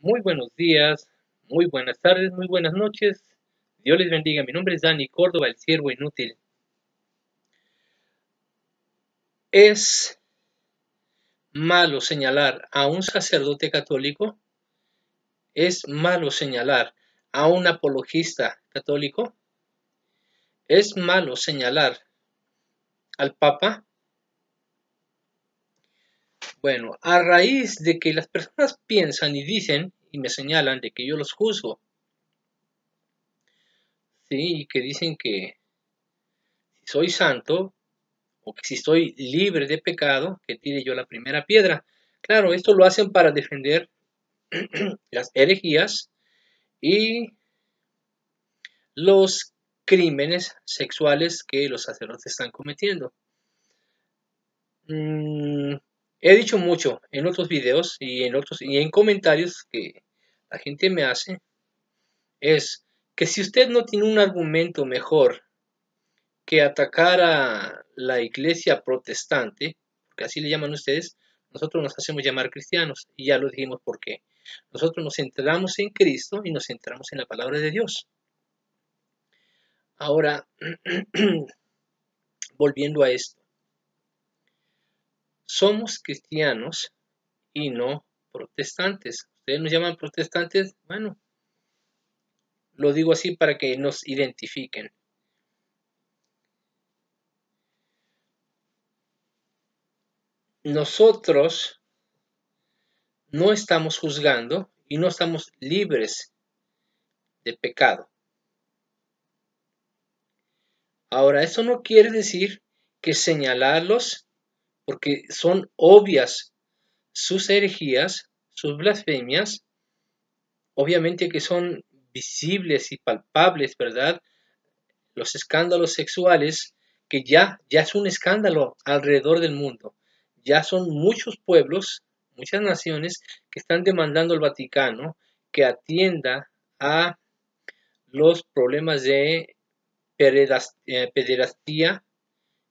Muy buenos días, muy buenas tardes, muy buenas noches. Dios les bendiga. Mi nombre es Dani Córdoba, el siervo inútil. ¿Es malo señalar a un sacerdote católico? ¿Es malo señalar a un apologista católico? ¿Es malo señalar al Papa? Bueno, a raíz de que las personas piensan y dicen y me señalan de que yo los juzgo, ¿sí? Y que dicen que si soy santo, o que si estoy libre de pecado, que tire yo la primera piedra. Claro, esto lo hacen para defender las herejías y los crímenes sexuales que los sacerdotes están cometiendo. He dicho mucho en otros videos y en comentarios que la gente me hace, es que si usted no tiene un argumento mejor que atacar a la iglesia protestante, porque así le llaman ustedes, nosotros nos hacemos llamar cristianos, y ya lo dijimos por qué. Nosotros nos centramos en Cristo y nos centramos en la palabra de Dios. Ahora, volviendo a esto, somos cristianos y no protestantes. Ustedes nos llaman protestantes, bueno, lo digo así para que nos identifiquen. Nosotros no estamos juzgando y no estamos libres de pecado. Ahora, eso no quiere decir que señalarlos, porque son obvias sus herejías, sus blasfemias, obviamente que son visibles y palpables, ¿verdad? Los escándalos sexuales, que ya es un escándalo alrededor del mundo. Ya son muchos pueblos, muchas naciones que están demandando al Vaticano que atienda a los problemas de pederastía,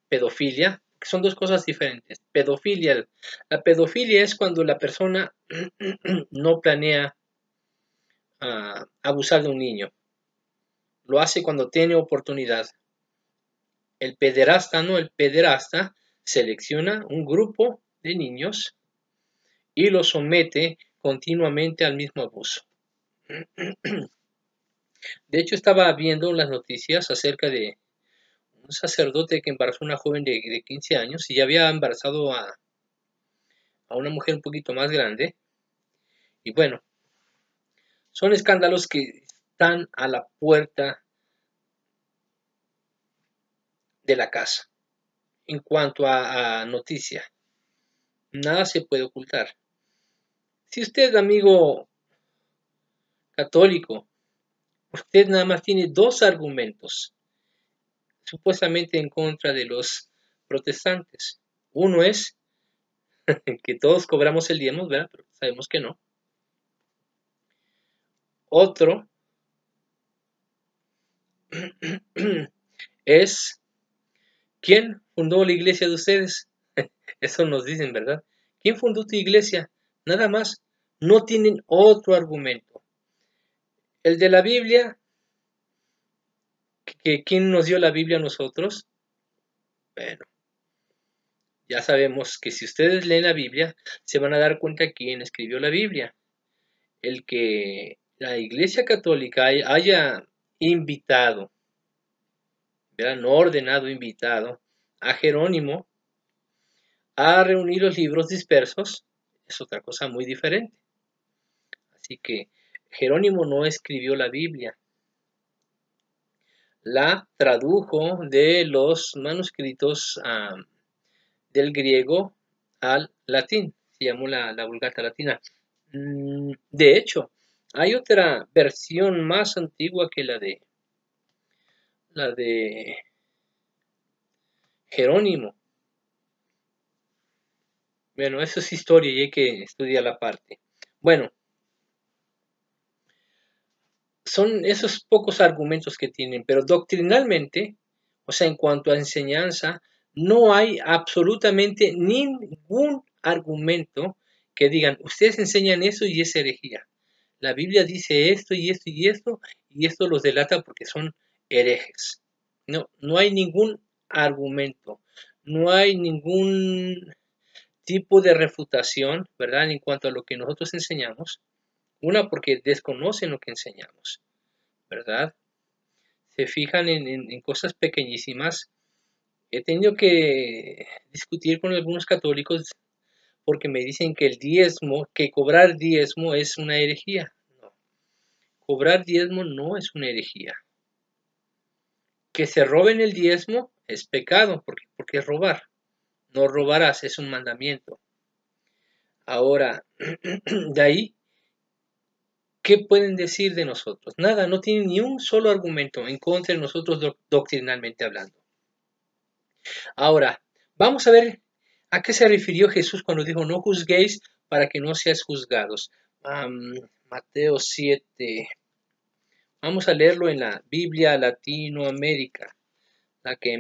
pedofilia, que son dos cosas diferentes. La pedofilia es cuando la persona no planea abusar de un niño. Lo hace cuando tiene oportunidad. El pederasta no, el pederasta selecciona un grupo de niños y los somete continuamente al mismo abuso. De hecho, estaba viendo las noticias acerca de un sacerdote que embarazó a una joven de 15 años y ya había embarazado a una mujer un poquito más grande. Y bueno, son escándalos que están a la puerta de la casa. En cuanto a noticia, nada se puede ocultar. Si usted, amigo católico, usted nada más tiene dos argumentos supuestamente en contra de los protestantes. Uno es que todos cobramos el diezmo, ¿verdad? Pero sabemos que no. Otro es ¿quién fundó la iglesia de ustedes? Eso nos dicen, ¿verdad? ¿Quién fundó tu iglesia? Nada más. No tienen otro argumento. El de la Biblia, que ¿quién nos dio la Biblia a nosotros? Bueno, ya sabemos que si ustedes leen la Biblia, se van a dar cuenta quién escribió la Biblia. El que la Iglesia Católica haya invitado, ¿verdad? No ordenado, invitado a Jerónimo a reunir los libros dispersos, es otra cosa muy diferente. Así que Jerónimo no escribió la Biblia, la tradujo de los manuscritos del griego al latín, se llamó la Vulgata Latina. De hecho, hay otra versión más antigua que la de Jerónimo. Bueno, eso es historia y hay que estudiar la parte. Bueno, son esos pocos argumentos que tienen, pero doctrinalmente, o sea, en cuanto a enseñanza, no hay absolutamente ningún argumento que digan, ustedes enseñan eso y es herejía. la Biblia dice esto y esto y esto, y esto los delata porque son herejes. No, no hay ningún argumento, no hay ningún tipo de refutación, ¿verdad? En cuanto a lo que nosotros enseñamos. Una, porque desconocen lo que enseñamos, ¿verdad? Se fijan en cosas pequeñísimas. He tenido que discutir con algunos católicos porque me dicen que el diezmo, que cobrar diezmo es una herejía. No, cobrar diezmo no es una herejía. Que se roben el diezmo es pecado, porque es robar. No robarás, es un mandamiento. Ahora, de ahí, ¿qué pueden decir de nosotros? Nada, no tienen ni un solo argumento en contra de nosotros doctrinalmente hablando. Ahora, vamos a ver a qué se refirió Jesús cuando dijo no juzguéis para que no seáis juzgados. Mateo 7. Vamos a leerlo en la Biblia Latinoamérica, la que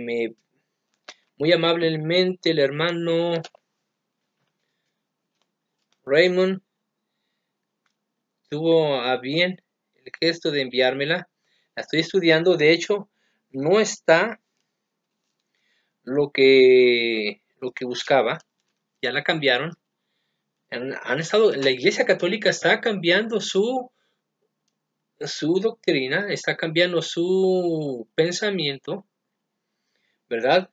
muy amablemente el hermano Raymond tuvo a bien el gesto de enviármela. La estoy estudiando, de hecho, no está lo que buscaba, ya la cambiaron. La Iglesia Católica está cambiando su doctrina, está cambiando su pensamiento, ¿verdad?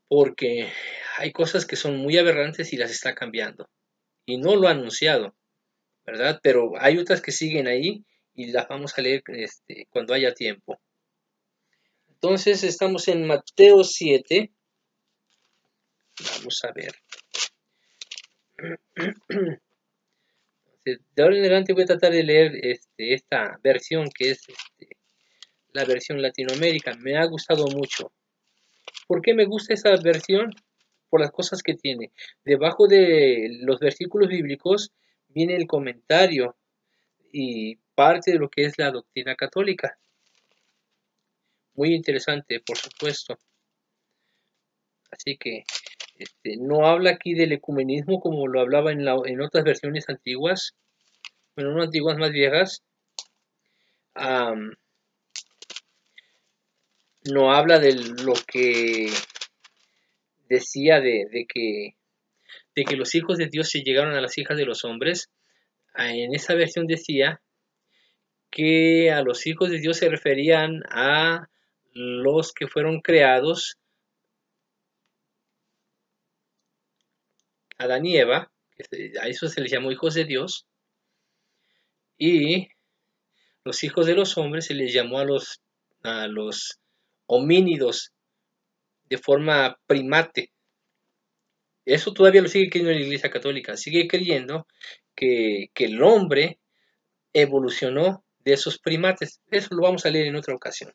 Porque hay cosas que son muy aberrantes y las está cambiando. Y no lo ha anunciado, ¿verdad? Pero hay otras que siguen ahí y las vamos a leer cuando haya tiempo. Entonces estamos en Mateo 7. Vamos a ver. De ahora en adelante voy a tratar de leer esta versión que es la versión Latinoamérica. Me ha gustado mucho. ¿Por qué me gusta esa versión? Por las cosas que tiene. Debajo de los versículos bíblicos viene el comentario y parte de lo que es la doctrina católica. Muy interesante, por supuesto. Así que no habla aquí del ecumenismo como lo hablaba en otras versiones antiguas, bueno, no antiguas, más viejas. No habla de lo que decía de que los hijos de Dios se llegaron a las hijas de los hombres. En esa versión decía que a los hijos de Dios se referían a los que fueron creados, Adán y Eva, a eso se les llamó hijos de Dios, y los hijos de los hombres se les llamó a los homínidos de forma primate. Eso todavía lo sigue creyendo la Iglesia Católica, sigue creyendo que el hombre evolucionó de esos primates. Eso lo vamos a leer en otra ocasión.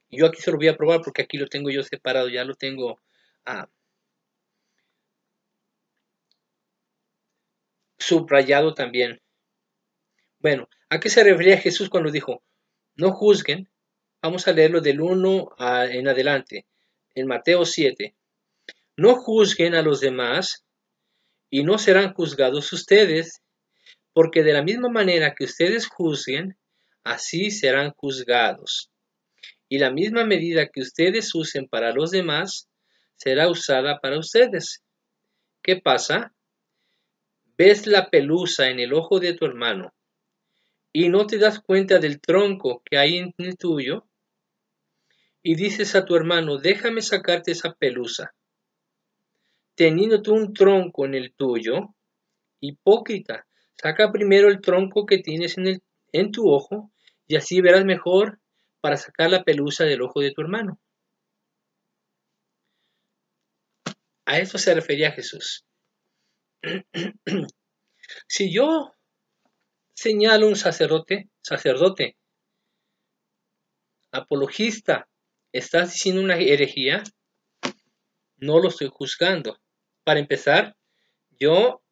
Y yo aquí se lo voy a probar porque aquí lo tengo yo separado, ya lo tengo subrayado también. Bueno, ¿a qué se refería Jesús cuando dijo, no juzguen? Vamos a leerlo del 1 en adelante, en Mateo 7. No juzguen a los demás y no serán juzgados ustedes, porque de la misma manera que ustedes juzguen, así serán juzgados. Y la misma medida que ustedes usen para los demás, será usada para ustedes. ¿Qué pasa? ¿Ves la pelusa en el ojo de tu hermano y no te das cuenta del tronco que hay en el tuyo? Y dices a tu hermano, déjame sacarte esa pelusa, teniendo tú un tronco en el tuyo. Hipócrita, saca primero el tronco que tienes en tu ojo y así verás mejor para sacar la pelusa del ojo de tu hermano. A eso se refería Jesús. Si yo señalo un sacerdote, apologista, estás diciendo una herejía, no lo estoy juzgando. Para empezar, yo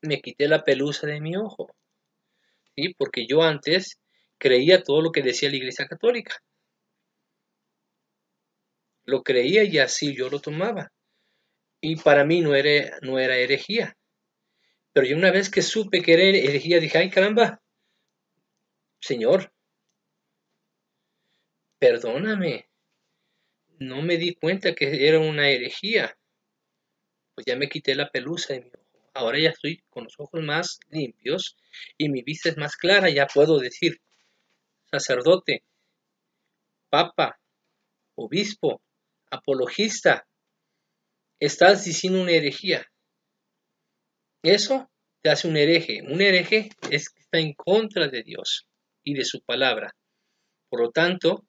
me quité la pelusa de mi ojo, ¿sí? Porque yo antes creía todo lo que decía la Iglesia Católica. Lo creía y así yo lo tomaba. Y para mí no era herejía. Pero yo una vez que supe que era herejía, dije, ay caramba, Señor, perdóname, no me di cuenta que era una herejía. Pues ya me quité la pelusa de mi ojo. Ahora ya estoy con los ojos más limpios y mi vista es más clara. Ya puedo decir, sacerdote, papa, obispo, apologista, estás diciendo una herejía. Eso te hace un hereje. Un hereje es que está en contra de Dios y de su palabra. Por lo tanto,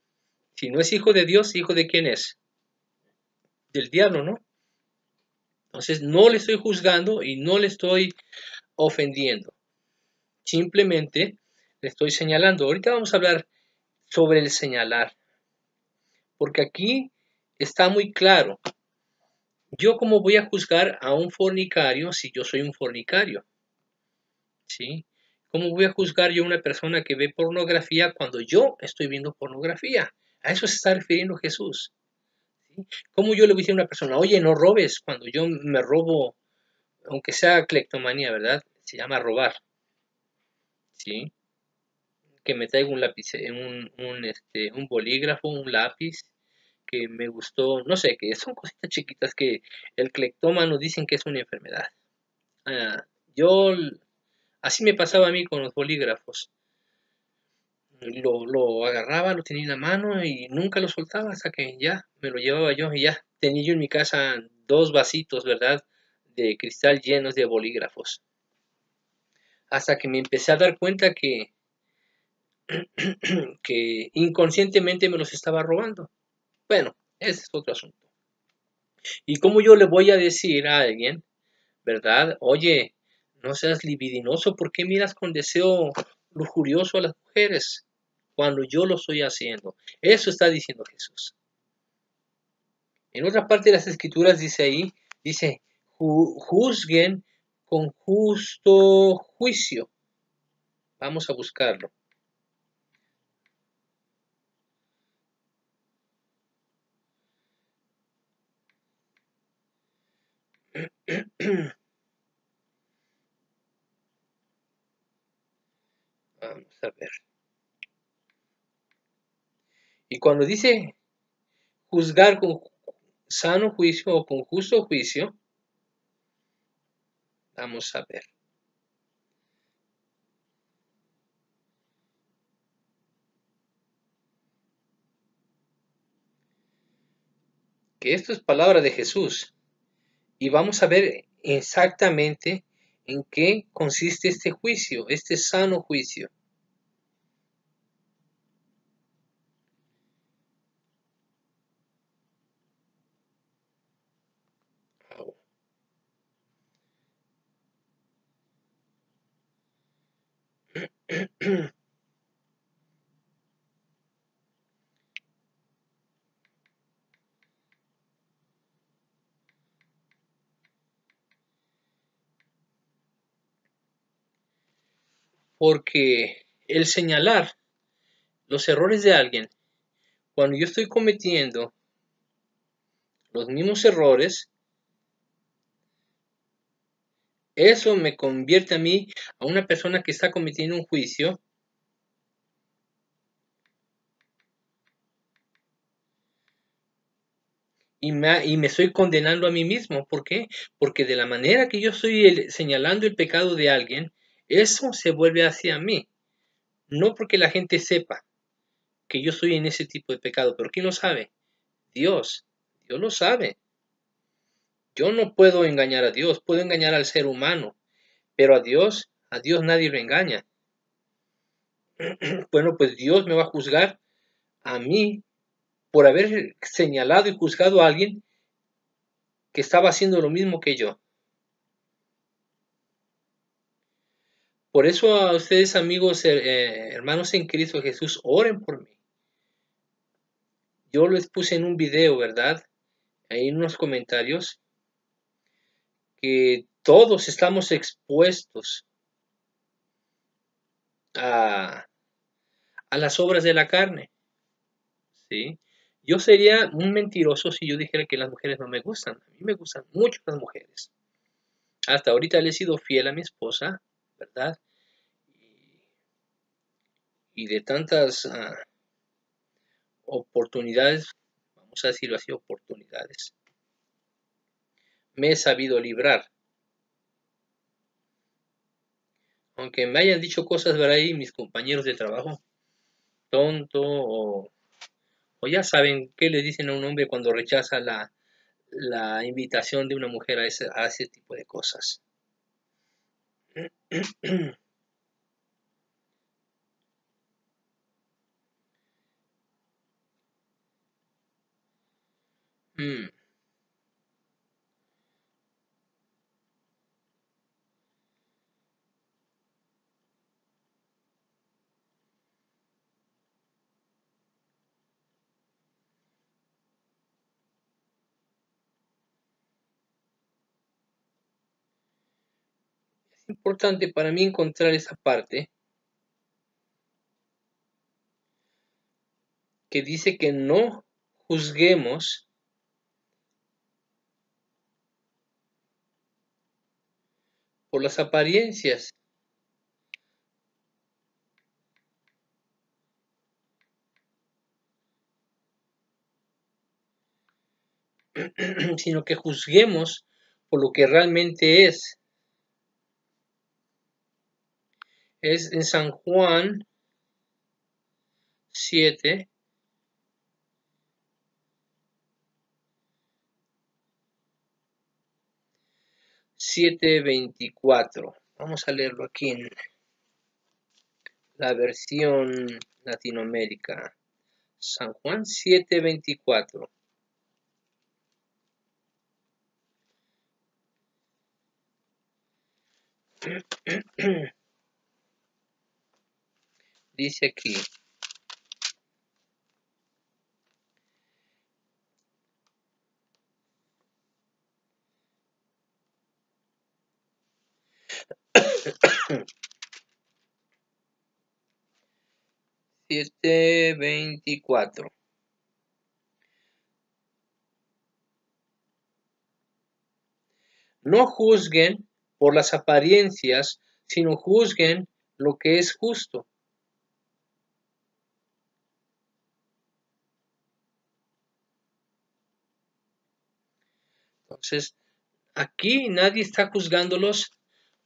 si no es hijo de Dios, ¿hijo de quién es? Del diablo, ¿no? Entonces no le estoy juzgando y no le estoy ofendiendo. Simplemente le estoy señalando. Ahorita vamos a hablar sobre el señalar. Porque aquí está muy claro. Yo cómo voy a juzgar a un fornicario si yo soy un fornicario. ¿Sí? ¿Cómo voy a juzgar yo a una persona que ve pornografía cuando yo estoy viendo pornografía? A eso se está refiriendo Jesús. ¿Sí? ¿Cómo yo le voy a decir a una persona, oye, no robes cuando yo me robo, aunque sea cleptomanía, ¿verdad? Se llama robar. ¿Sí? Que me traiga un lápiz, un bolígrafo, un lápiz que me gustó, no sé, que son cositas chiquitas que el cleptómano dicen que es una enfermedad. Ah, yo, así me pasaba a mí con los bolígrafos. Lo agarraba, lo tenía en la mano y nunca lo soltaba hasta que ya me lo llevaba yo y ya tenía yo en mi casa 2 vasitos, ¿verdad? De cristal llenos de bolígrafos. Hasta que me empecé a dar cuenta que inconscientemente me los estaba robando. Bueno, ese es otro asunto. ¿Y cómo yo le voy a decir a alguien, verdad? Oye, no seas libidinoso, ¿por qué miras con deseo lujurioso a las mujeres cuando yo lo estoy haciendo? Eso está diciendo Jesús. En otra parte de las escrituras dice ahí, dice, juzguen con justo juicio. Vamos a buscarlo. Vamos a ver. Y cuando dice juzgar con sano juicio o con justo juicio, vamos a ver. Que esto es palabra de Jesús. Y vamos a ver exactamente en qué consiste este juicio, este sano juicio. Porque el señalar los errores de alguien, cuando yo estoy cometiendo los mismos errores, eso me convierte a mí a una persona que está cometiendo un juicio y me estoy condenando a mí mismo. ¿Por qué? Porque de la manera que yo estoy señalando el pecado de alguien, eso se vuelve hacia mí. No porque la gente sepa que yo estoy en ese tipo de pecado, pero ¿quién lo sabe? Dios. Dios lo sabe. Yo no puedo engañar a Dios, puedo engañar al ser humano, pero a Dios nadie lo engaña. Bueno, pues Dios me va a juzgar a mí por haber señalado y juzgado a alguien que estaba haciendo lo mismo que yo. Por eso a ustedes, amigos, hermanos en Cristo Jesús, oren por mí. Yo les puse en un video, ¿verdad? Ahí en unos comentarios, que todos estamos expuestos a las obras de la carne, ¿sí? Yo sería un mentiroso si yo dijera que las mujeres no me gustan. A mí me gustan mucho las mujeres. Hasta ahorita le he sido fiel a mi esposa, ¿verdad? Y de tantas oportunidades, vamos a decirlo así, oportunidades, me he sabido librar. Aunque me hayan dicho cosas por ahí mis compañeros de trabajo, tonto, o ya saben qué le dicen a un hombre cuando rechaza la invitación de una mujer a ese tipo de cosas. Mm, Es importante para mí encontrar esa parte que dice que no juzguemos por las apariencias, sino que juzguemos por lo que realmente es. Es en San Juan 7, 7:24. Vamos a leerlo aquí en la versión Latinoamérica. San Juan 7:24. Dice aquí, siete veinticuatro. No juzguen por las apariencias, sino juzguen lo que es justo. Entonces, aquí nadie está juzgándolos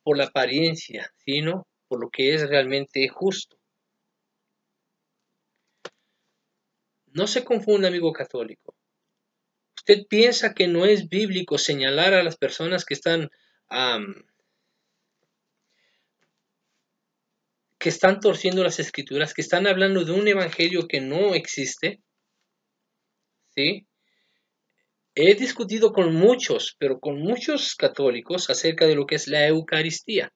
por la apariencia, sino por lo que es realmente justo. No se confunda, amigo católico. ¿Usted piensa que no es bíblico señalar a las personas que están torciendo las escrituras, que están hablando de un evangelio que no existe? ¿Sí? He discutido con muchos, pero con muchos católicos acerca de lo que es la Eucaristía.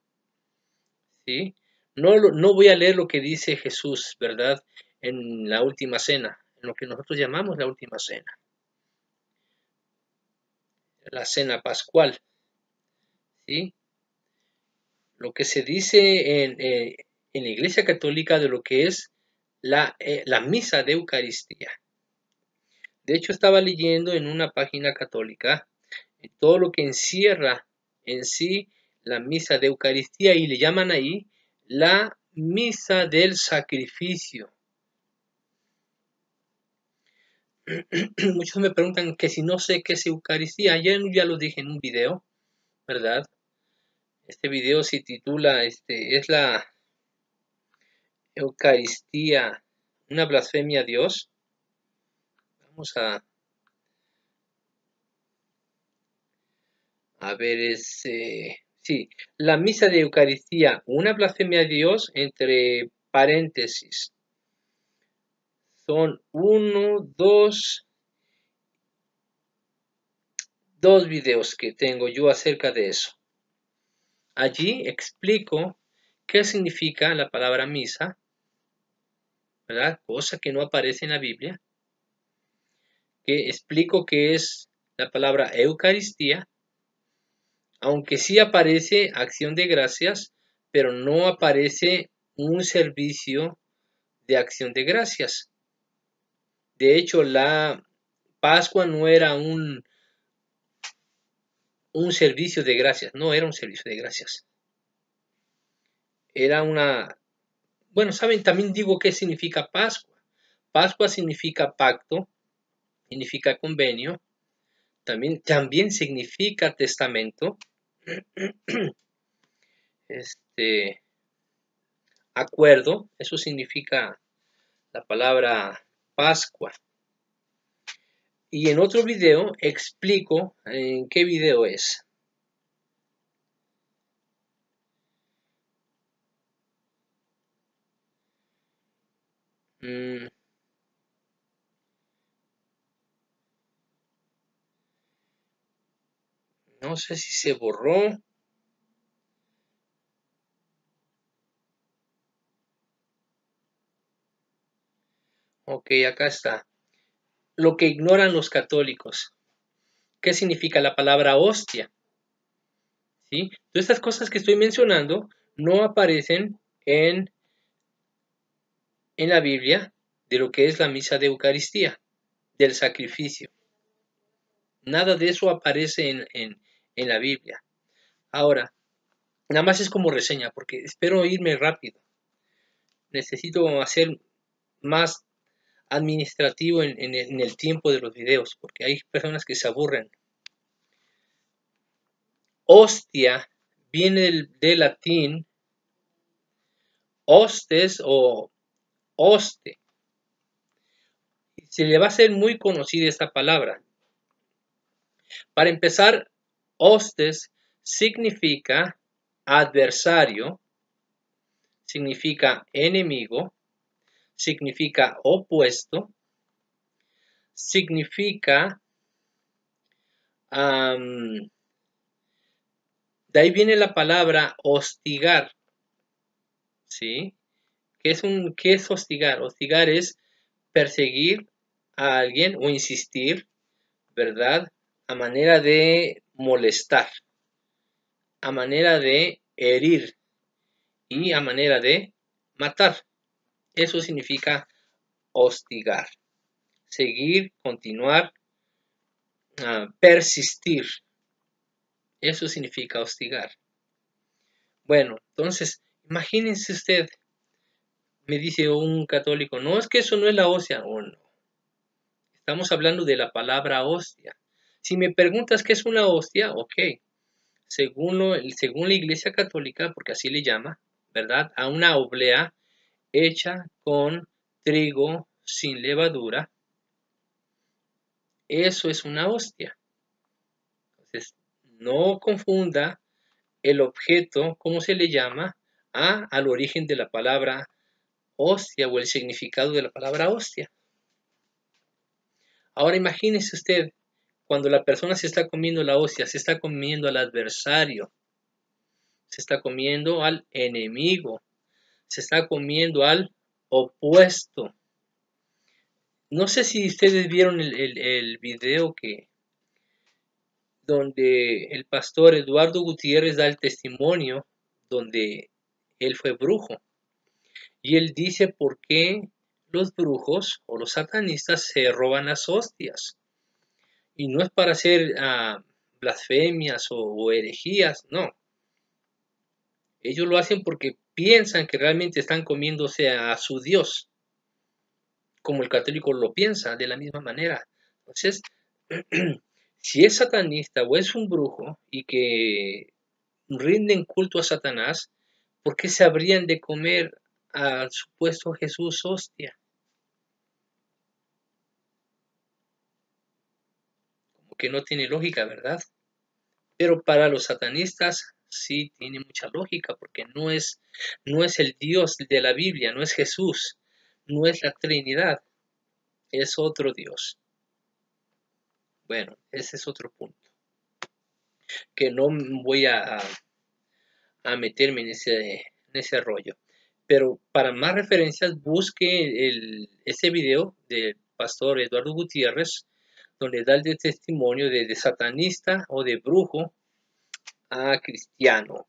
¿Sí? No voy a leer lo que dice Jesús, ¿verdad? En la última cena, en lo que nosotros llamamos la última cena, la cena pascual. ¿Sí? Lo que se dice en la Iglesia Católica de lo que es la misa de Eucaristía. De hecho, estaba leyendo en una página católica todo lo que encierra en sí la misa de Eucaristía y le llaman ahí la misa del sacrificio. Muchos me preguntan que si no sé qué es Eucaristía. Ayer ya lo dije en un video, ¿verdad? Este video se titula, es la Eucaristía, una blasfemia a Dios. Vamos a ver, sí, la misa de Eucaristía, una blasfemia a Dios, entre paréntesis. Son dos videos que tengo yo acerca de eso. Allí explico qué significa la palabra misa, ¿verdad? Cosa que no aparece en la Biblia. Que explico qué es la palabra Eucaristía, aunque sí aparece acción de gracias, pero no aparece un servicio de acción de gracias. De hecho, la Pascua no era un servicio de gracias. No era un servicio de gracias. Era una... Bueno, ¿saben? También digo qué significa Pascua. Pascua significa pacto, significa convenio, también significa testamento, acuerdo, eso significa la palabra Pascua. Y en otro video explico en qué video es. No sé si se borró. Ok, acá está. Lo que ignoran los católicos. ¿Qué significa la palabra hostia? ¿Sí? Todas estas cosas que estoy mencionando no aparecen en la Biblia de lo que es la misa de Eucaristía, del sacrificio. Nada de eso aparece en la Biblia. Ahora, nada más es como reseña, porque espero irme rápido. Necesito hacer más administrativo en el tiempo de los videos, porque hay personas que se aburren. Hostia viene del latín hostes o hoste. Se le va a hacer muy conocida esta palabra. Para empezar, hostes significa adversario, significa enemigo, significa opuesto, significa, de ahí viene la palabra hostigar, ¿sí? ¿Qué es hostigar? Hostigar es perseguir a alguien o insistir, ¿verdad? A manera de molestar, a manera de herir y a manera de matar. Eso significa hostigar. Seguir, continuar, persistir. Eso significa hostigar. Bueno, entonces, imagínense usted, me dice un católico, no, es que eso no es la hostia. Oh, no. Estamos hablando de la palabra hostia. Si me preguntas qué es una hostia, ok. Según la Iglesia Católica, porque así le llama, ¿verdad? A una oblea hecha con trigo sin levadura. Eso es una hostia. Entonces, no confunda el objeto, ¿cómo se le llama? Al origen de la palabra hostia o el significado de la palabra hostia. Ahora imagínese usted, cuando la persona se está comiendo la hostia, se está comiendo al adversario, se está comiendo al enemigo, se está comiendo al opuesto. No sé si ustedes vieron el video donde el pastor Eduardo Gutiérrez da el testimonio donde él fue brujo. Y él dice por qué los brujos o los satanistas se roban las hostias. Y no es para hacer blasfemias o herejías, no. Ellos lo hacen porque piensan que realmente están comiéndose a su Dios, como el católico lo piensa, de la misma manera. Entonces, si es satanista o es un brujo y que rinden culto a Satanás, ¿por qué se habrían de comer al supuesto Jesús hostia? Como que no tiene lógica, ¿verdad? Pero para los satanistas sí tiene mucha lógica, porque no es el Dios de la Biblia, no es Jesús, no es la Trinidad, es otro Dios. Bueno, ese es otro punto, que no voy a meterme en ese rollo. Pero para más referencias, busque ese video del pastor Eduardo Gutiérrez, donde da el testimonio de satanista o de brujo a cristiano.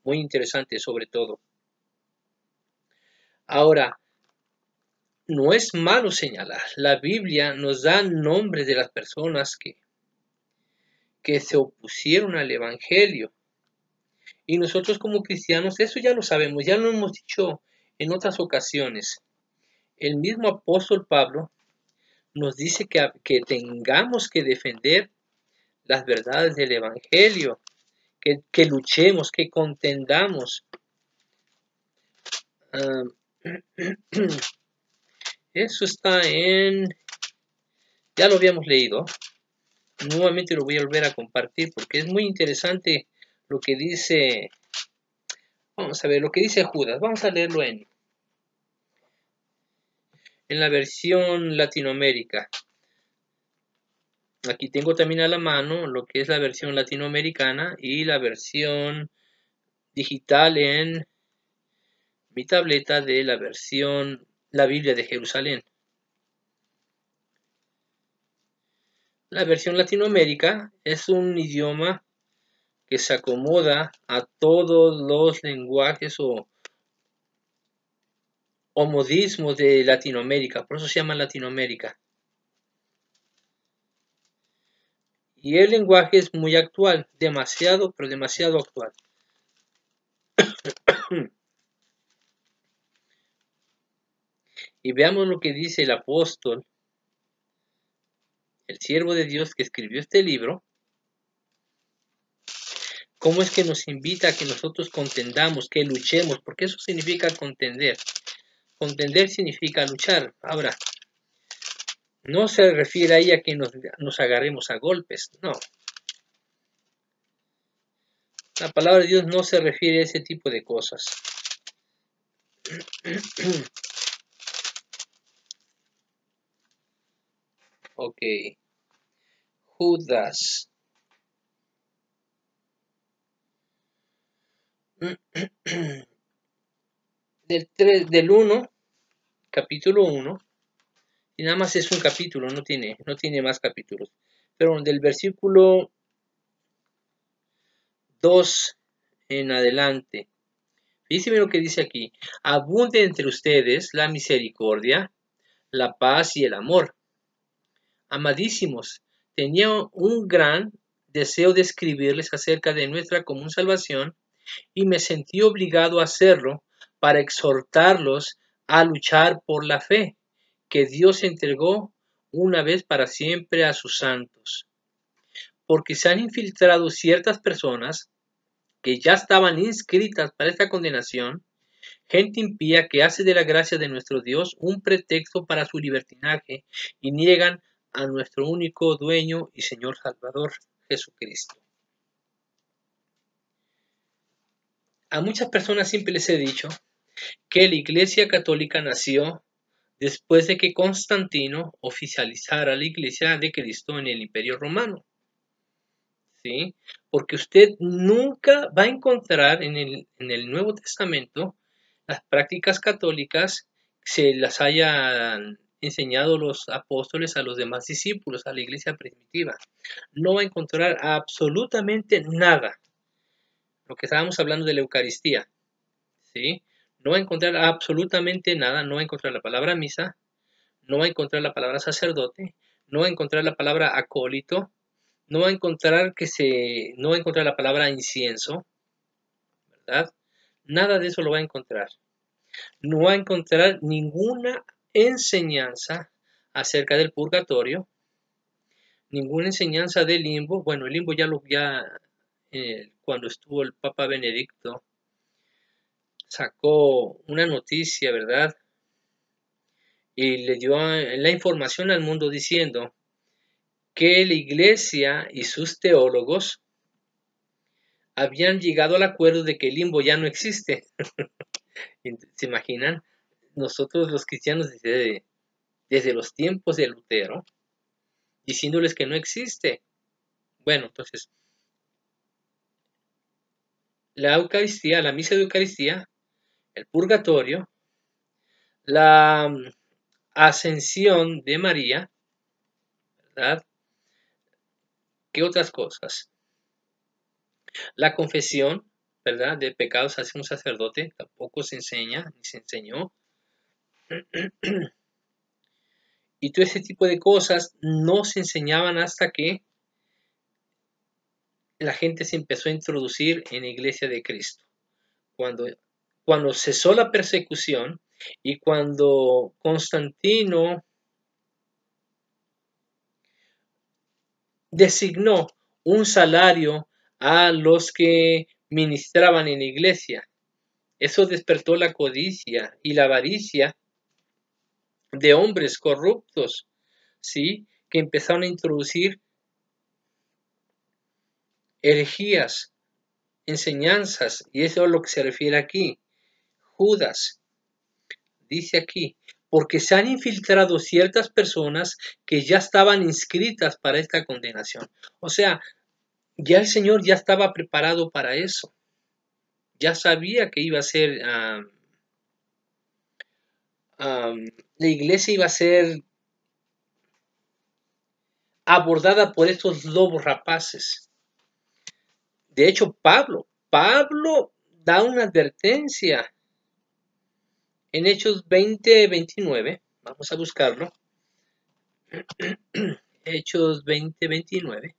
Muy interesante sobre todo. Ahora, no es malo señalar. La Biblia nos da nombres de las personas que que se opusieron al Evangelio. Y nosotros como cristianos, eso ya lo sabemos, ya lo hemos dicho en otras ocasiones. El mismo apóstol Pablo nos dice que tengamos que defender las verdades del Evangelio, que luchemos, que contendamos. Eso está ya lo habíamos leído. Nuevamente lo voy a volver a compartir porque es muy interesante lo que dice. Vamos a ver lo que dice Judas. Vamos a leerlo en la versión Latinoamérica. Aquí tengo también a la mano lo que es la versión latinoamericana y la versión digital en mi tableta de la Biblia de Jerusalén. La versión Latinoamérica es un idioma que se acomoda a todos los lenguajes o modismos de Latinoamérica, por eso se llama Latinoamérica. Y el lenguaje es muy actual, demasiado, pero demasiado actual. Y veamos lo que dice el apóstol, el siervo de Dios que escribió este libro, cómo es que nos invita a que nosotros contendamos, que luchemos, porque eso significa contender. Contender significa luchar. Ahora, no se refiere ahí a que nos agarremos a golpes, no. La palabra de Dios no se refiere a ese tipo de cosas. Ok. Judas. Del 1, capítulo 1, y nada más es un capítulo, no tiene más capítulos. Pero del versículo 2 en adelante, fíjense lo que dice aquí. Abunde entre ustedes la misericordia, la paz y el amor. Amadísimos, tenía un gran deseo de escribirles acerca de nuestra común salvación y me sentí obligado a hacerlo para exhortarlos a luchar por la fe que Dios entregó una vez para siempre a sus santos. Porque se han infiltrado ciertas personas que ya estaban inscritas para esta condenación, gente impía que hace de la gracia de nuestro Dios un pretexto para su libertinaje y niegan a nuestro único dueño y Señor Salvador, Jesucristo. A muchas personas siempre les he dicho que la Iglesia Católica nació después de que Constantino oficializara la Iglesia de Cristo en el Imperio Romano. ¿Sí? Porque usted nunca va a encontrar en el Nuevo Testamento las prácticas católicas se las hayan enseñado los apóstoles a los demás discípulos, a la iglesia primitiva. No va a encontrar absolutamente nada. Lo que estábamos hablando de la Eucaristía, ¿sí? No va a encontrar absolutamente nada, no va a encontrar la palabra misa, no va a encontrar la palabra sacerdote, no va a encontrar la palabra acólito, no va a encontrar no va a encontrar la palabra incienso, ¿verdad? Nada de eso lo va a encontrar. No va a encontrar ninguna enseñanza acerca del purgatorio, ninguna enseñanza del limbo. Bueno, el limbo cuando estuvo el Papa Benedicto, sacó una noticia, ¿verdad? Y le dio la información al mundo diciendo que la iglesia y sus teólogos habían llegado al acuerdo de que el limbo ya no existe. ¿Se imaginan? Nosotros los cristianos desde los tiempos de Lutero, diciéndoles que no existe. Bueno, entonces, la Eucaristía, la misa de Eucaristía, el purgatorio, la ascensión de María, ¿verdad? ¿Qué otras cosas? La confesión, ¿verdad? De pecados hacia un sacerdote, tampoco se enseña, ni se enseñó. Y todo ese tipo de cosas no se enseñaban hasta que la gente se empezó a introducir en la iglesia de Cristo. Cuando cesó la persecución y cuando Constantino designó un salario a los que ministraban en la iglesia, eso despertó la codicia y la avaricia de hombres corruptos, ¿sí? Que empezaron a introducir herejías, enseñanzas, y eso es a lo que se refiere aquí. Judas dice aquí, porque se han infiltrado ciertas personas que ya estaban inscritas para esta condenación. O sea, ya el Señor ya estaba preparado para eso. Ya sabía que iba a ser, la iglesia iba a ser abordada por estos lobos rapaces. De hecho, Pablo da una advertencia en Hechos 20:29. Vamos a buscarlo. Hechos 20:29.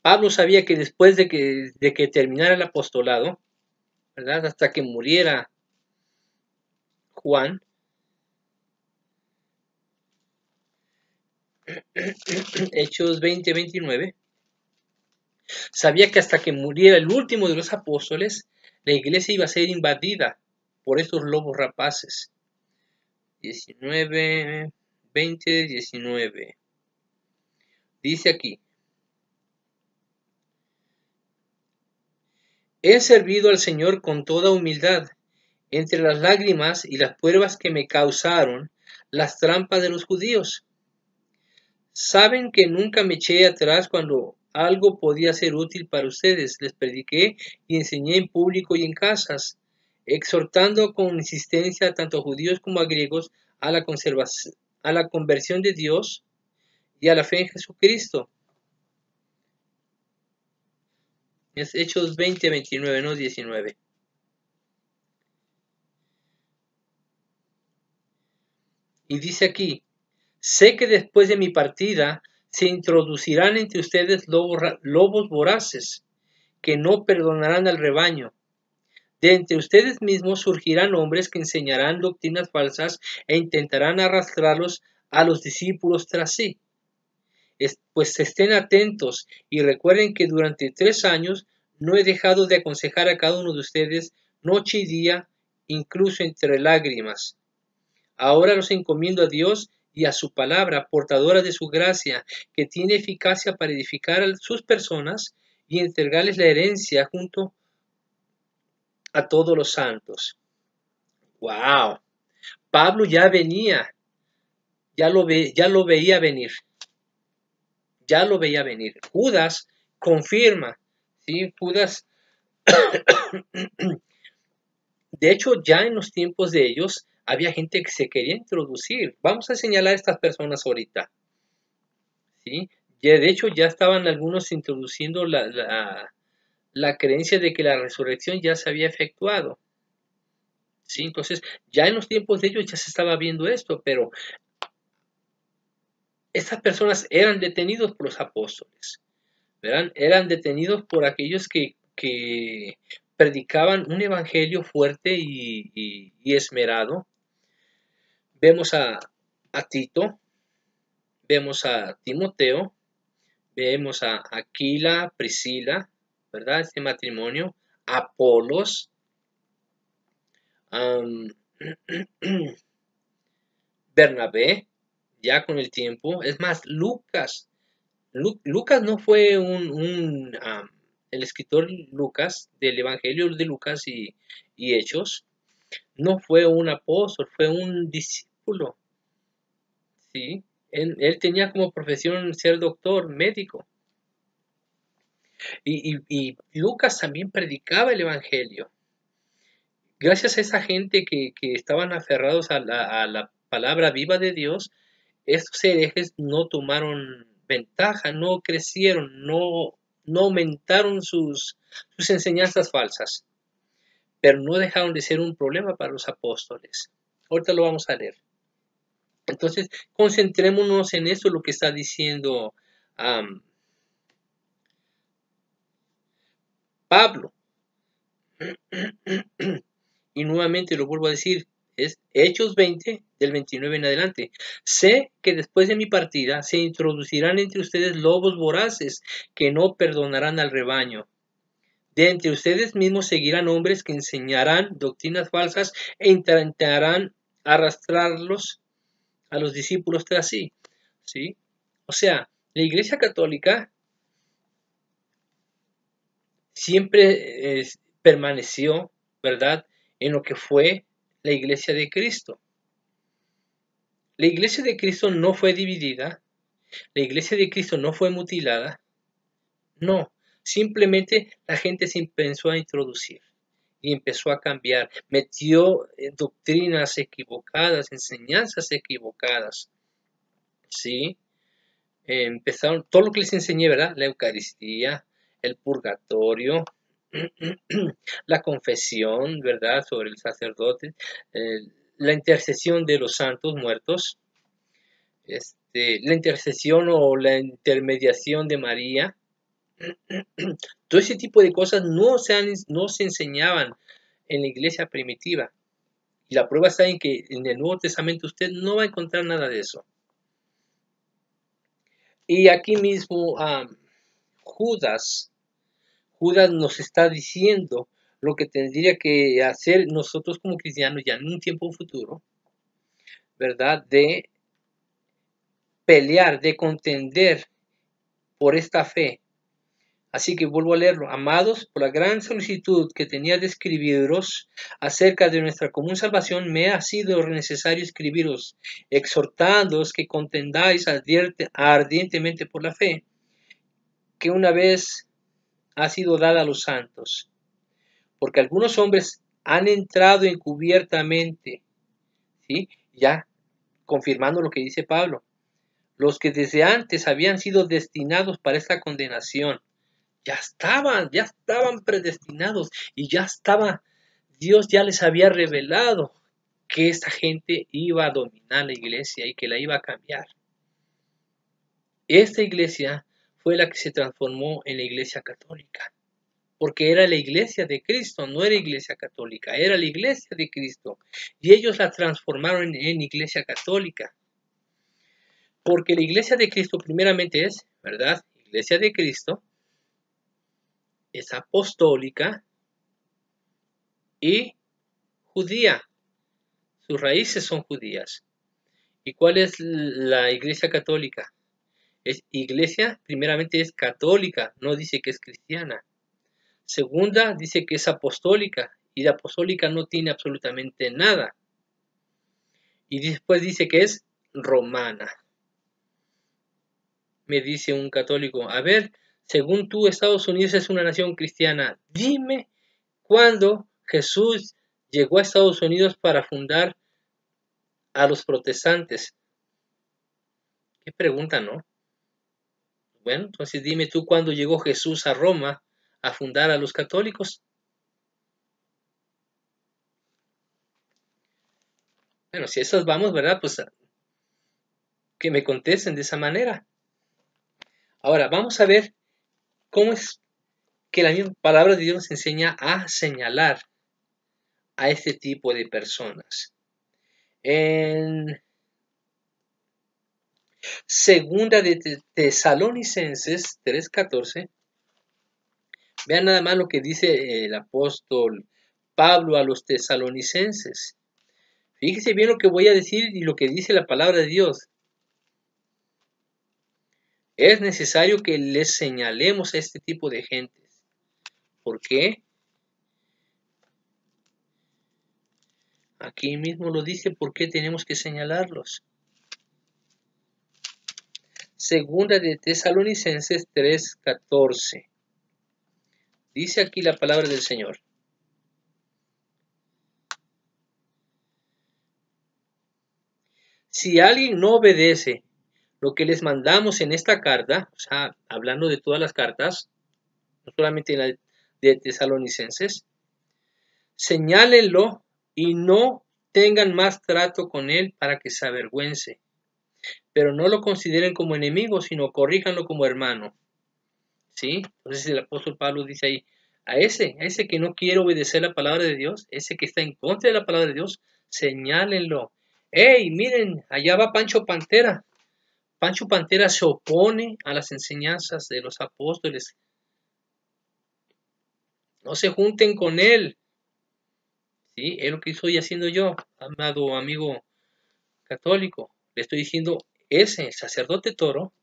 Pablo sabía que después de que terminara el apostolado, ¿verdad? Hasta que muriera Juan, Hechos 20:29, sabía que hasta que muriera el último de los apóstoles, la iglesia iba a ser invadida por estos lobos rapaces. 19. Dice aquí, he servido al Señor con toda humildad, entre las lágrimas y las pruebas que me causaron las trampas de los judíos. Saben que nunca me eché atrás cuando algo podía ser útil para ustedes. Les prediqué y enseñé en público y en casas, exhortando con insistencia tanto a judíos como a griegos a la conversión de Dios y a la fe en Jesucristo. Es Hechos 20:29, no 19. Y dice aquí, sé que después de mi partida se introducirán entre ustedes lobos voraces, que no perdonarán al rebaño. De entre ustedes mismos surgirán hombres que enseñarán doctrinas falsas e intentarán arrastrarlos a los discípulos tras sí. Pues estén atentos y recuerden que durante 3 años no he dejado de aconsejar a cada uno de ustedes noche y día, incluso entre lágrimas. Ahora los encomiendo a Dios y a su palabra, portadora de su gracia, que tiene eficacia para edificar a sus personas y entregarles la herencia junto a todos los santos. ¡Wow! Pablo ya venía, ya lo veía venir, ya lo veía venir. Judas confirma, ¿sí? Judas, de hecho, ya en los tiempos de ellos había gente que se quería introducir. Vamos a señalar a estas personas ahorita, ¿sí? Ya, de hecho, ya estaban algunos introduciendo la creencia de que la resurrección ya se había efectuado. ¿Sí? Entonces, ya en los tiempos de ellos ya se estaba viendo esto, pero estas personas eran detenidos por los apóstoles, ¿verdad? Eran detenidos por aquellos que predicaban un evangelio fuerte y esmerado. Vemos a Tito, vemos a Timoteo, vemos a Aquila, Priscila, ¿verdad? Este matrimonio, Apolos, Bernabé, ya con el tiempo. Es más, Lucas. Lucas no fue el escritor Lucas del Evangelio de Lucas y Hechos, no fue un apóstol, fue un discípulo, ¿sí? Él tenía como profesión ser doctor, médico. Y Lucas también predicaba el Evangelio. Gracias a esa gente que estaban aferrados a la palabra viva de Dios, estos herejes no tomaron ventaja, no crecieron, no aumentaron sus enseñanzas falsas, pero no dejaron de ser un problema para los apóstoles. Ahorita lo vamos a leer. Entonces, concentrémonos en esto, lo que está diciendo Pablo. Y nuevamente lo vuelvo a decir, es Hechos 20, del 29 en adelante. Sé que después de mi partida se introducirán entre ustedes lobos voraces que no perdonarán al rebaño. De entre ustedes mismos seguirán hombres que enseñarán doctrinas falsas e intentarán arrastrarlos a los discípulos tras sí. ¿Sí? O sea, la Iglesia Católica siempre permaneció, ¿verdad?, en lo que fue la Iglesia de Cristo. La Iglesia de Cristo no fue dividida, la Iglesia de Cristo no fue mutilada, no, simplemente la gente se empezó a introducir y empezó a cambiar, metió doctrinas equivocadas, enseñanzas equivocadas, ¿sí? Empezaron, todo lo que les enseñé, ¿verdad? La Eucaristía, el purgatorio, la confesión, ¿verdad? Sobre el sacerdote, la intercesión de los santos muertos, la intercesión o la intermediación de María, todo ese tipo de cosas no se enseñaban en la iglesia primitiva. Y la prueba está en que en el Nuevo Testamento usted no va a encontrar nada de eso. Y aquí mismo Judas nos está diciendo lo que tendría que hacer nosotros como cristianos ya en un tiempo futuro, ¿verdad? De pelear, de contender por esta fe. Así que vuelvo a leerlo. Amados, por la gran solicitud que tenía de escribiros acerca de nuestra común salvación, me ha sido necesario escribiros, exhortándoos que contendáis ardientemente por la fe, que una vez ha sido dada a los santos. Porque algunos hombres han entrado encubiertamente, ¿sí? Ya confirmando lo que dice Pablo, los que desde antes habían sido destinados para esta condenación. Ya estaban predestinados y Dios ya les había revelado que esta gente iba a dominar la iglesia y que la iba a cambiar. Esta iglesia fue la que se transformó en la iglesia católica, porque era la iglesia de Cristo, no era iglesia católica, era la iglesia de Cristo. Y ellos la transformaron en iglesia católica, porque la iglesia de Cristo primeramente es, ¿verdad? Iglesia de Cristo, es apostólica y judía. Sus raíces son judías. ¿Y cuál es la iglesia católica? Iglesia, primeramente es católica, no dice que es cristiana. Segunda, dice que es apostólica, y de apostólica no tiene absolutamente nada. Y después dice que es romana. Me dice un católico, a ver, según tú, Estados Unidos es una nación cristiana. Dime cuándo Jesús llegó a Estados Unidos para fundar a los protestantes. Qué pregunta, ¿no? Bueno, entonces dime tú cuándo llegó Jesús a Roma a fundar a los católicos. Bueno, si esos vamos, ¿verdad? Pues que me contesten de esa manera. Ahora, vamos a ver cómo es que la misma palabra de Dios nos enseña a señalar a este tipo de personas. En segunda de Tesalonicenses 3:14, vean nada más lo que dice el apóstol Pablo a los tesalonicenses. Fíjese bien lo que voy a decir y lo que dice la palabra de Dios. Es necesario que les señalemos a este tipo de gentes. ¿Por qué? Aquí mismo lo dice, ¿por qué tenemos que señalarlos? Segunda de Tesalonicenses 3:14. Dice aquí la palabra del Señor. Si alguien no obedece lo que les mandamos en esta carta, o sea, hablando de todas las cartas, no solamente la de Tesalonicenses, señálenlo y no tengan más trato con él para que se avergüence. Pero no lo consideren como enemigo, sino corríjanlo como hermano. ¿Sí? Entonces el apóstol Pablo dice ahí, A ese que no quiere obedecer la palabra de Dios, ese que está en contra de la palabra de Dios, señálenlo. ¡Ey, miren! Allá va Pancho Pantera. Pancho Pantera se opone a las enseñanzas de los apóstoles. No se junten con él. ¿Sí? Es lo que estoy haciendo yo, amado amigo católico. Le estoy diciendo, ese sacerdote Toro,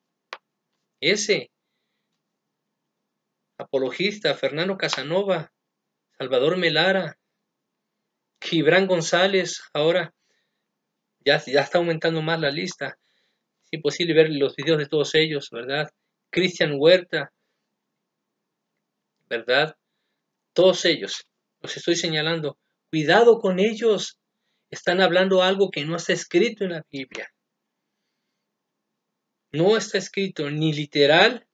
ese apologista Fernando Casanova, Salvador Melara, Gibran González, ahora ya está aumentando más la lista. Es imposible ver los videos de todos ellos, ¿verdad? Cristian Huerta, ¿verdad? Todos ellos, los estoy señalando. Cuidado con ellos. Están hablando algo que no está escrito en la Biblia. No está escrito ni literal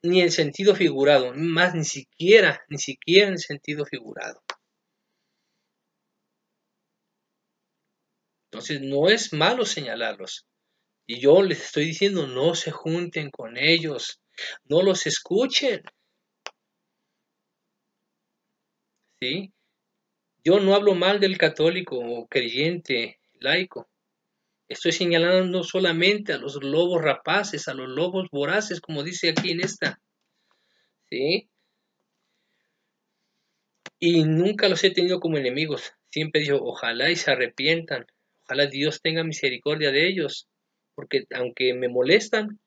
ni en sentido figurado, más ni siquiera en sentido figurado. Entonces no es malo señalarlos. Y yo les estoy diciendo, no se junten con ellos, no los escuchen. ¿Sí? Yo no hablo mal del católico o creyente laico. Estoy señalando solamente a los lobos rapaces, a los lobos voraces, como dice aquí en esta. ¿Sí? Y nunca los he tenido como enemigos. Siempre digo, ojalá y se arrepientan. Ojalá Dios tenga misericordia de ellos. Porque aunque me molestan,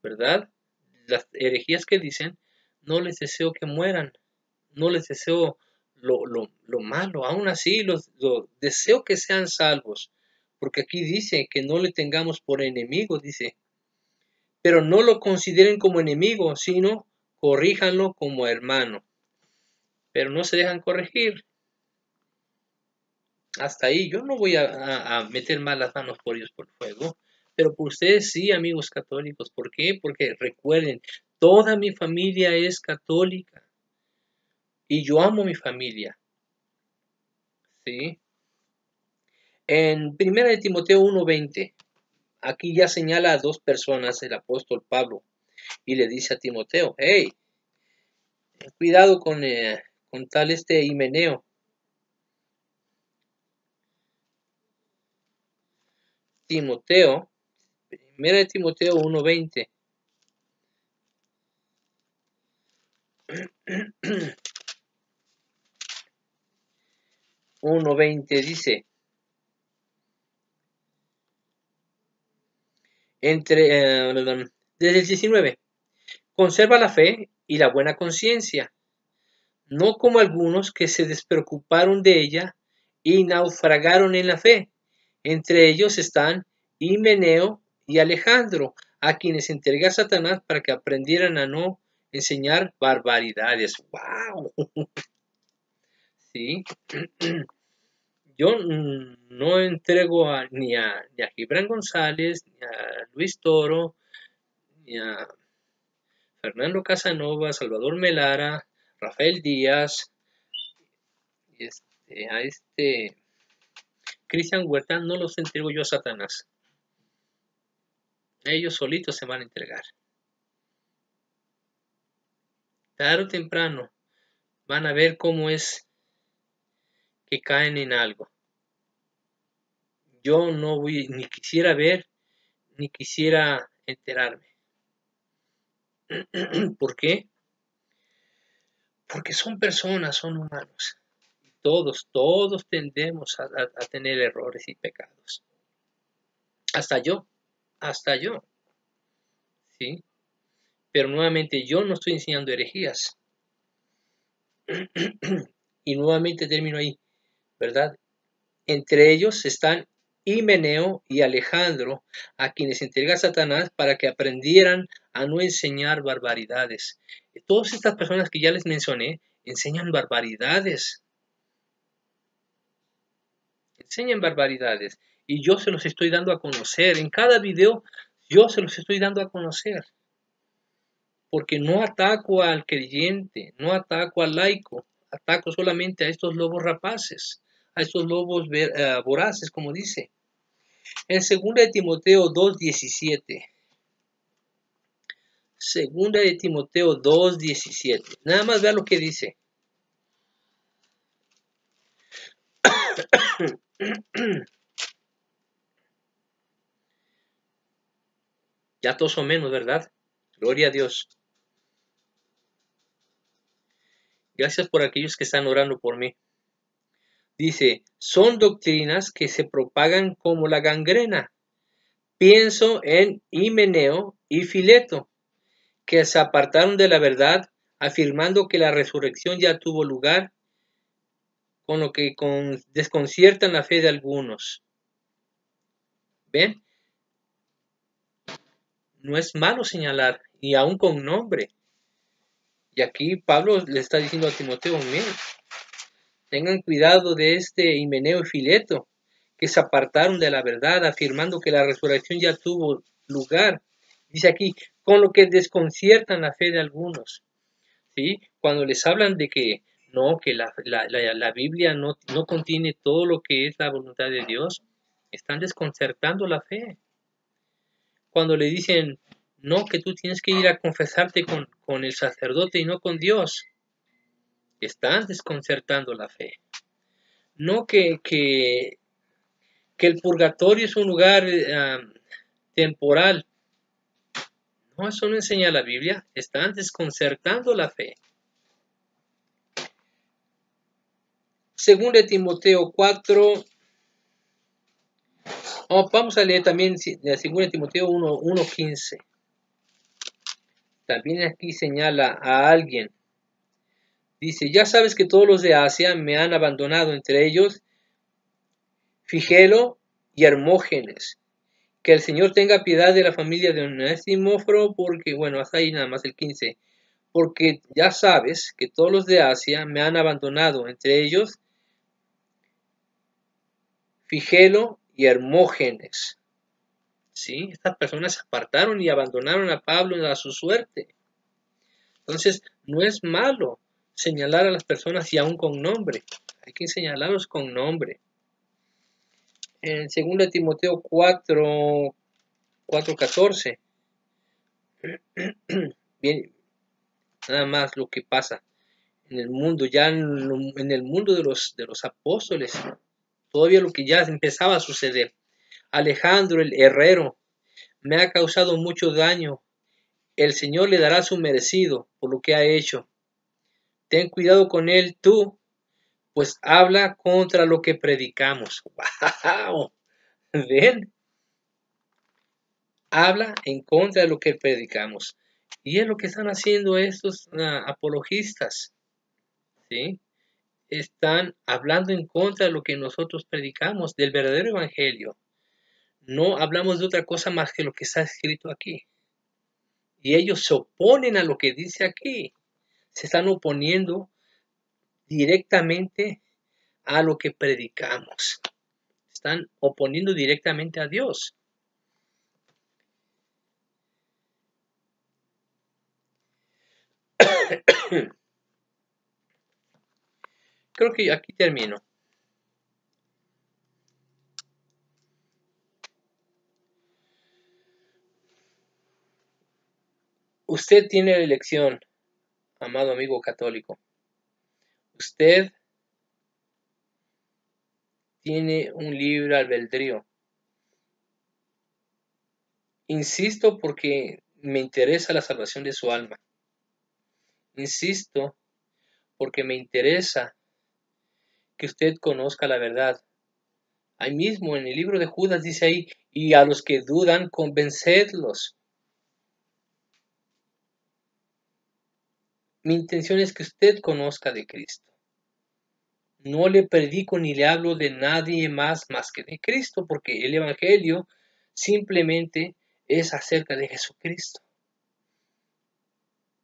¿verdad? Las herejías que dicen, no les deseo que mueran. No les deseo lo malo. Aún así, los deseo que sean salvos. Porque aquí dice que no le tengamos por enemigo, dice. Pero no lo consideren como enemigo, sino corríjanlo como hermano. Pero no se dejan corregir. Hasta ahí, yo no voy a meter más las manos por ellos por fuego, pero por ustedes sí, amigos católicos. ¿Por qué? Porque recuerden, toda mi familia es católica y yo amo mi familia, ¿sí? En 1 de Timoteo 1:20, aquí ya señala a dos personas el apóstol Pablo y le dice a Timoteo, hey, cuidado con tal Himeneo. Timoteo, 1 de Timoteo 1:20. Dice, desde el 19, conserva la fe y la buena conciencia, no como algunos que se despreocuparon de ella y naufragaron en la fe. Entre ellos están Himeneo y Alejandro, a quienes entrega Satanás para que aprendieran a no enseñar barbaridades. ¡Wow! ¿Sí? Yo no entrego ni a Gibran González, ni a Luis Toro, ni a Fernando Casanova, Salvador Melara, Rafael Díaz, y a Cristian Huerta, no los entrego yo a Satanás. Ellos solitos se van a entregar. Tarde o temprano van a ver cómo es que caen en algo. Yo no voy, ni quisiera ver, ni quisiera enterarme. ¿Por qué? Porque son personas, son humanos. Todos tendemos a tener errores y pecados. Hasta yo, ¿sí? Pero nuevamente yo no estoy enseñando herejías. Y nuevamente termino ahí, ¿verdad? Entre ellos están Himeneo y Alejandro, a quienes entrega Satanás para que aprendieran a no enseñar barbaridades. Todas estas personas que ya les mencioné enseñan barbaridades. Enseñan barbaridades. Y yo se los estoy dando a conocer. En cada video yo se los estoy dando a conocer. Porque no ataco al creyente, no ataco al laico, ataco solamente a estos lobos rapaces, a estos lobos voraces, como dice. En 2 de Timoteo 2:17, Segunda de Timoteo 2:17. Nada más vea lo que dice. Ya todos o menos, ¿verdad? Gloria a Dios. Gracias por aquellos que están orando por mí. Dice, son doctrinas que se propagan como la gangrena. Pienso en Himeneo y Fileto, que se apartaron de la verdad, afirmando que la resurrección ya tuvo lugar, con lo que desconciertan la fe de algunos. ¿Ven? No es malo señalar, y aún con nombre. Y aquí Pablo le está diciendo a Timoteo, miren, tengan cuidado de este Himeneo y Fileto, que se apartaron de la verdad, afirmando que la resurrección ya tuvo lugar. Dice aquí, con lo que desconciertan la fe de algunos. ¿Sí? Cuando les hablan de que no, que la Biblia no contiene todo lo que es la voluntad de Dios, están desconcertando la fe. Cuando le dicen, no, que tú tienes que ir a confesarte con el sacerdote y no con Dios, están desconcertando la fe. No que el purgatorio es un lugar temporal. No, eso no enseña la Biblia. Están desconcertando la fe. Según de Timoteo 4, vamos a leer también de 2 de Timoteo 1:15. También aquí señala a alguien. Dice, ya sabes que todos los de Asia me han abandonado, entre ellos Figelo y Hermógenes. Que el Señor tenga piedad de la familia de Onesíforo, porque, bueno, hasta ahí nada más el 15. Porque ya sabes que todos los de Asia me han abandonado, entre ellos Figelo y Hermógenes. ¿Sí? Estas personas se apartaron y abandonaron a Pablo a su suerte. Entonces, no es malo señalar a las personas y aún con nombre. Hay que señalarlos con nombre. En 2 Timoteo 4:14. Bien, nada más lo que pasa en el mundo, ya en el mundo de los apóstoles, todavía lo que ya empezaba a suceder. Alejandro el herrero me ha causado mucho daño. El Señor le dará su merecido por lo que ha hecho. Ten cuidado con él tú, pues habla contra lo que predicamos. ¡Wow! ¿Ven? Habla en contra de lo que predicamos. Y es lo que están haciendo estos apologistas. ¿Sí? Están hablando en contra de lo que nosotros predicamos, del verdadero evangelio. No hablamos de otra cosa más que lo que está escrito aquí. Y ellos se oponen a lo que dice aquí. Se están oponiendo directamente a lo que predicamos. Están oponiendo directamente a Dios. Creo que aquí termino. Usted tiene la elección, amado amigo católico. Usted tiene un libre albedrío. Insisto porque me interesa la salvación de su alma. Insisto porque me interesa que usted conozca la verdad. Ahí mismo en el libro de Judas dice ahí, y a los que dudan, convencedlos. Mi intención es que usted conozca de Cristo. No le predico ni le hablo de nadie más que de Cristo, porque el Evangelio simplemente es acerca de Jesucristo.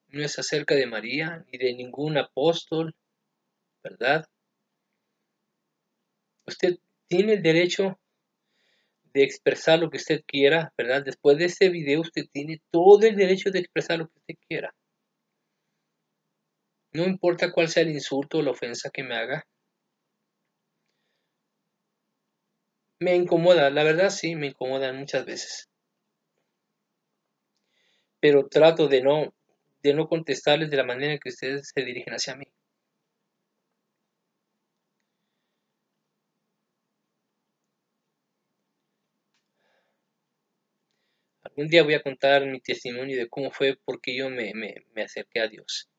No es acerca de María ni de ningún apóstol, ¿verdad? Usted tiene el derecho de expresar lo que usted quiera, ¿verdad? Después de este video usted tiene todo el derecho de expresar lo que usted quiera. No importa cuál sea el insulto o la ofensa que me haga. Me incomoda, la verdad sí, me incomoda muchas veces. pero trato de no contestarles de la manera en que ustedes se dirigen hacia mí. Algún día voy a contar mi testimonio de cómo fue porque yo me acerqué a Dios.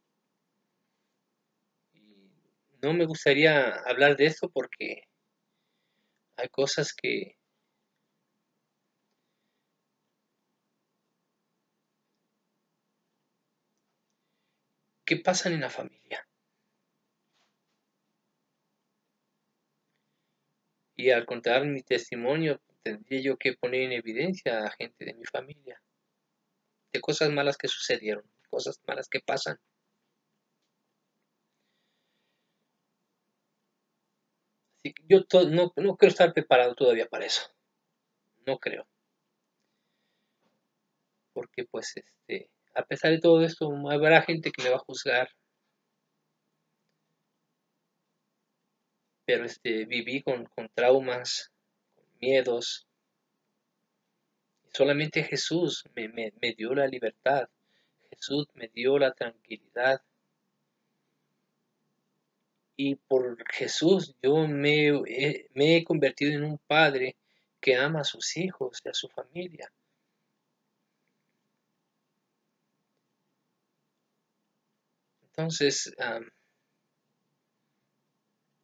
Y no me gustaría hablar de esto porque hay cosas que pasan en la familia. Y al contar mi testimonio, tendría yo que poner en evidencia a gente de mi familia, de cosas malas que sucedieron, cosas malas que pasan. Así que yo no creo estar preparado todavía para eso. No creo. Porque pues a pesar de todo esto, habrá gente que me va a juzgar, pero viví con traumas, con miedos. Solamente Jesús me dio la libertad. Jesús me dio la tranquilidad. Y por Jesús yo me he convertido en un padre que ama a sus hijos y a su familia. Entonces,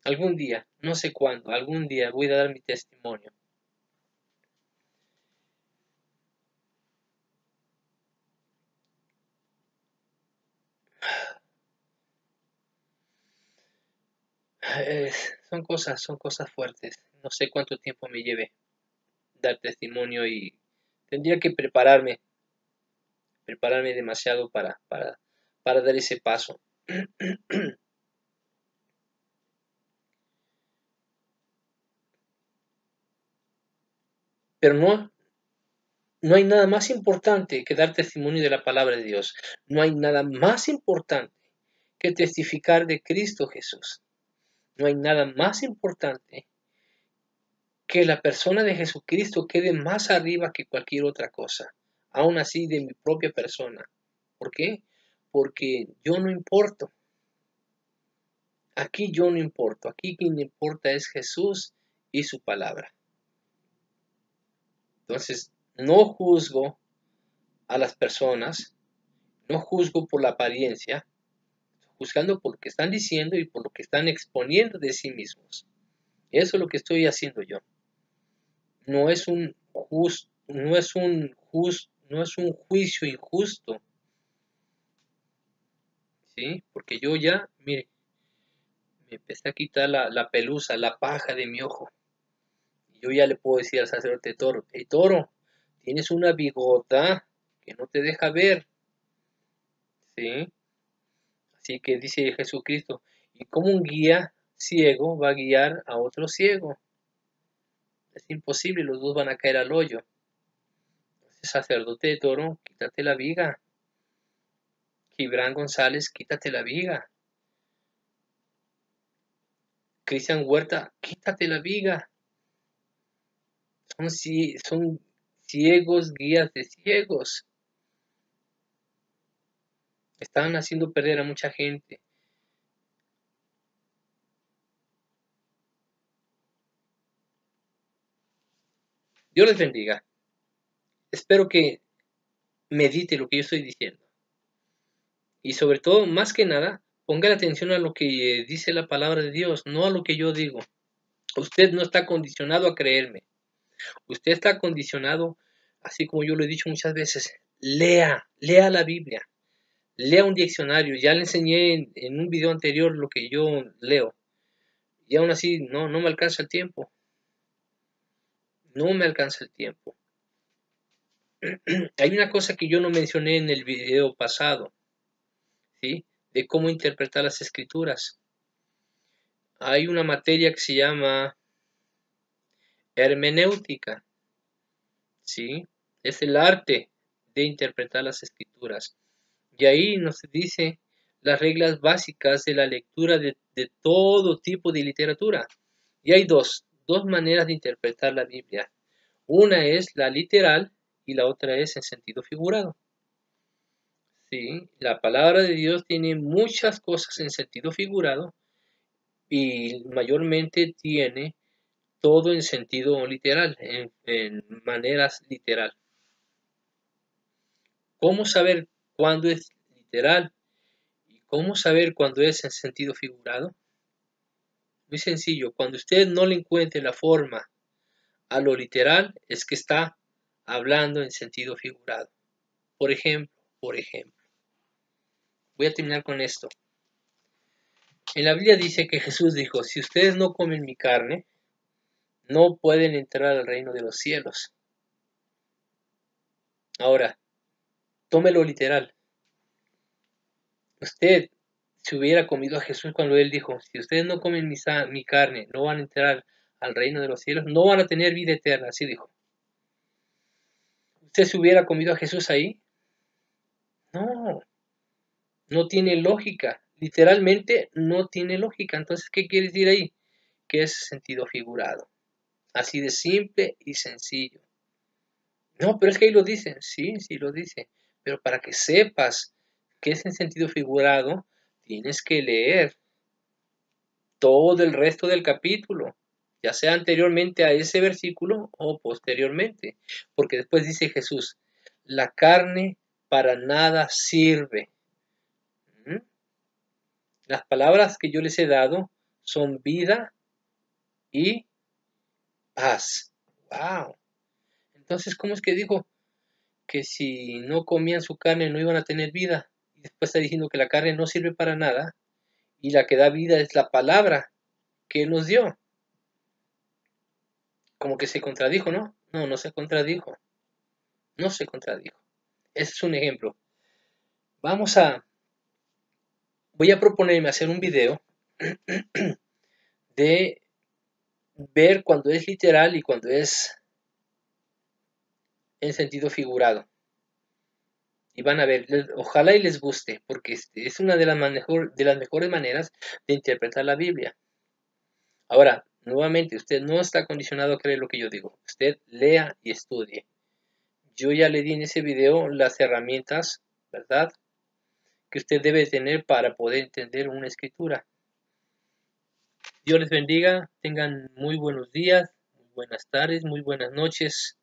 algún día, no sé cuándo, algún día voy a dar mi testimonio. Eh, son cosas fuertes. No sé cuánto tiempo me lleve dar testimonio y tendría que prepararme demasiado para dar ese paso. Pero no hay nada más importante que dar testimonio de la palabra de Dios. No hay nada más importante que testificar de Cristo Jesús. No hay nada más importante que la persona de Jesucristo quede más arriba que cualquier otra cosa, aún así de mi propia persona. ¿Por qué? Porque yo no importo. Aquí yo no importo. Aquí quien importa es Jesús y su palabra. Entonces, no juzgo a las personas, no juzgo por la apariencia, juzgando por lo que están diciendo y por lo que están exponiendo de sí mismos. Eso es lo que estoy haciendo yo. No es un juicio injusto, ¿sí? Porque yo ya, mire, me empecé a quitar la pelusa, la paja de mi ojo. Y yo ya le puedo decir al sacerdote Toro, hey Toro, tienes una bigota que no te deja ver, ¿sí? Así que dice Jesucristo, y como un guía ciego va a guiar a otro ciego. Es imposible, los dos van a caer al hoyo. Entonces, sacerdote Toro, quítate la viga. Gibran González, quítate la viga. Cristian Huerta, quítate la viga. Son ciegos, guías de ciegos. Están haciendo perder a mucha gente. Dios les bendiga. Espero que medite lo que yo estoy diciendo. Y sobre todo, más que nada, ponga la atención a lo que dice la palabra de Dios, no a lo que yo digo. Usted no está condicionado a creerme. Usted está condicionado, así como yo lo he dicho muchas veces, lea la Biblia, lea un diccionario. Ya le enseñé en un video anterior lo que yo leo. Y aún así no me alcanza el tiempo. No me alcanza el tiempo. Hay una cosa que yo no mencioné en el video pasado, ¿sí? De cómo interpretar las escrituras. Hay una materia que se llama hermenéutica, ¿sí? Es el arte de interpretar las escrituras. Y ahí nos dice las reglas básicas de la lectura de todo tipo de literatura. Y hay dos maneras de interpretar la Biblia. Una es la literal y la otra es en sentido figurado. Sí, la palabra de Dios tiene muchas cosas en sentido figurado y mayormente tiene todo en sentido literal, en maneras literal. ¿Cómo saber cuándo es literal y cómo saber cuándo es en sentido figurado? Muy sencillo, cuando usted no le encuentre la forma a lo literal, es que está hablando en sentido figurado. Por ejemplo, voy a terminar con esto. En la Biblia dice que Jesús dijo, si ustedes no comen mi carne, no pueden entrar al reino de los cielos. Ahora, tómelo literal. Usted, si hubiera comido a Jesús cuando Él dijo, si ustedes no comen mi carne, no van a entrar al reino de los cielos, no van a tener vida eterna, así dijo. ¿Usted se hubiera comido a Jesús ahí? No, no tiene lógica. Literalmente no tiene lógica. Entonces, ¿qué quiere decir ahí? Que es sentido figurado. Así de simple y sencillo. No, pero es que ahí lo dice. Sí, sí lo dice. Pero para que sepas que es en sentido figurado, tienes que leer todo el resto del capítulo, ya sea anteriormente a ese versículo o posteriormente. Porque después dice Jesús, la carne para nada sirve. ¿Mm? Las palabras que yo les he dado son vida y paz. ¡Wow! Entonces, ¿cómo es que dijo que si no comían su carne no iban a tener vida? Y después está diciendo que la carne no sirve para nada y la que da vida es la palabra que Él nos dio. Como que se contradijo, ¿no? No, no se contradijo. No se contradijo. Ese es un ejemplo. Vamos a... Voy a proponerme hacer un video de ver cuando es literal y cuando es en sentido figurado. Y van a ver, ojalá y les guste, porque es una de las mejores maneras de interpretar la Biblia. Ahora, nuevamente, usted no está condicionado a creer lo que yo digo. Usted lea y estudie. Yo ya le di en ese video las herramientas, ¿verdad?, que usted debe tener para poder entender una escritura. Dios les bendiga, tengan muy buenos días, muy buenas tardes, muy buenas noches.